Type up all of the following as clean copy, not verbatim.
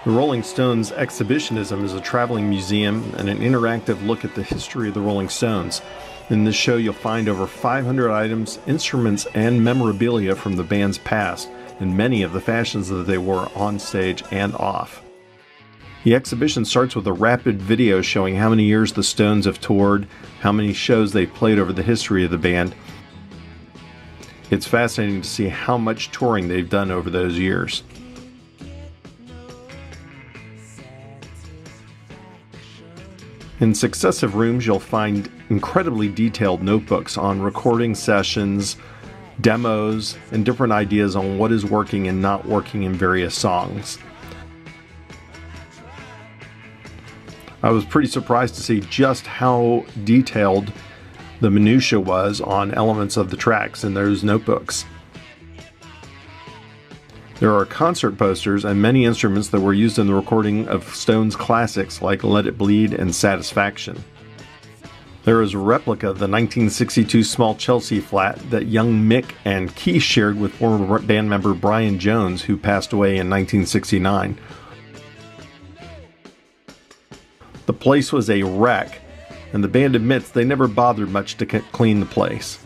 The Rolling Stones Exhibitionism is a traveling museum and an interactive look at the history of the Rolling Stones. In this show, you'll find over 500 items, instruments, and memorabilia from the band's past, and many of the fashions that they wore on stage and off. The exhibition starts with a rapid video showing how many years the Stones have toured, how many shows they've played over the history of the band. It's fascinating to see how much touring they've done over those years. In successive rooms, you'll find incredibly detailed notebooks on recording sessions, demos, and different ideas on what is working and not working in various songs. I was pretty surprised to see just how detailed the minutia was on elements of the tracks in those notebooks. There are concert posters and many instruments that were used in the recording of Stones classics like Let It Bleed and Satisfaction. There is a replica of the 1962 small Chelsea flat that young Mick and Keith shared with former band member Brian Jones, who passed away in 1969. The place was a wreck, and the band admits they never bothered much to clean the place.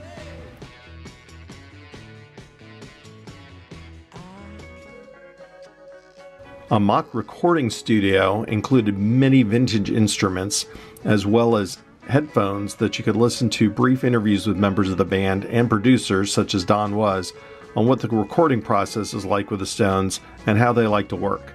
A mock recording studio included many vintage instruments, as well as headphones that you could listen to brief interviews with members of the band and producers, such as Don was, on what the recording process is like with the Stones and how they like to work.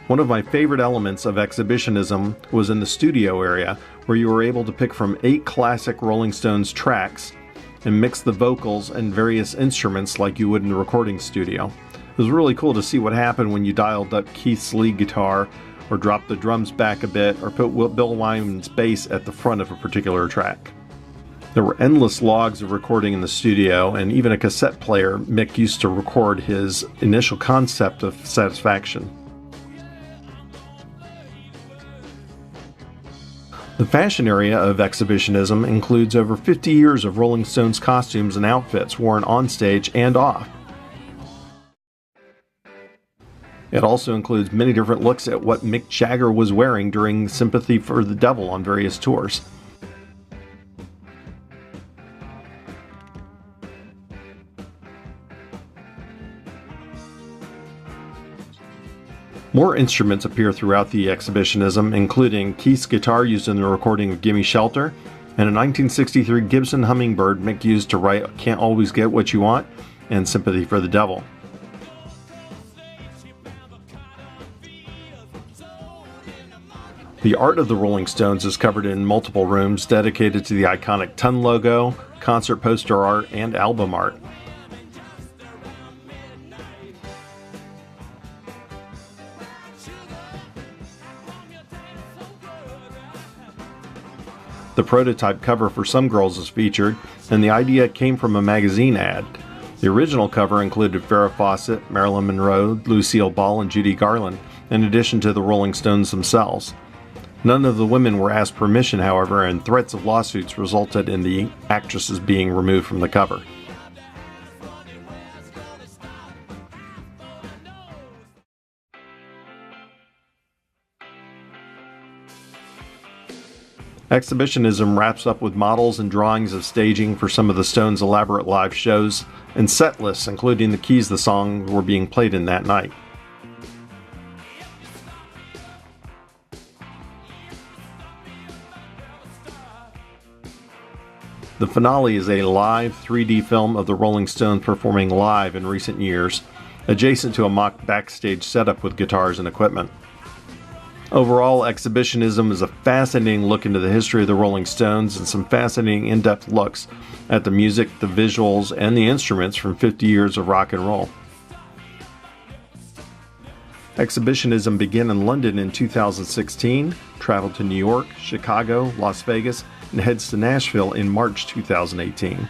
One of my favorite elements of exhibitionism was in the studio area, where you were able to pick from 8 classic Rolling Stones tracks and mix the vocals and various instruments like you would in a recording studio. It was really cool to see what happened when you dialed up Keith's lead guitar, or dropped the drums back a bit, or put Bill Wyman's bass at the front of a particular track. There were endless logs of recording in the studio, and even a cassette player Mick used to record his initial concept of Satisfaction. The fashion area of exhibitionism includes over 50 years of Rolling Stones costumes and outfits worn on stage and off. It also includes many different looks at what Mick Jagger was wearing during Sympathy for the Devil on various tours. More instruments appear throughout the exhibitionism, including Keith's guitar used in the recording of Gimme Shelter, and a 1963 Gibson Hummingbird Mick used to write Can't Always Get What You Want and Sympathy for the Devil. The art of the Rolling Stones is covered in multiple rooms dedicated to the iconic Ton logo, concert poster art, and album art. The prototype cover for Some Girls is featured, and the idea came from a magazine ad. The original cover included Farrah Fawcett, Marilyn Monroe, Lucille Ball, and Judy Garland, in addition to the Rolling Stones themselves. None of the women were asked permission, however, and threats of lawsuits resulted in the actresses being removed from the cover. Exhibitionism wraps up with models and drawings of staging for some of the Stones' elaborate live shows, and set lists including the keys the songs were being played in that night. The finale is a live 3D film of the Rolling Stones performing live in recent years, adjacent to a mock backstage setup with guitars and equipment. Overall, Exhibitionism is a fascinating look into the history of the Rolling Stones and some fascinating in-depth looks at the music, the visuals, and the instruments from 50 years of rock and roll. Exhibitionism began in London in 2016, traveled to New York, Chicago, Las Vegas, and heads to Nashville in March 2018.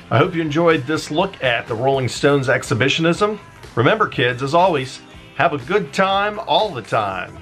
I hope you enjoyed this look at the Rolling Stones Exhibitionism. Remember, kids, as always, have a good time all the time.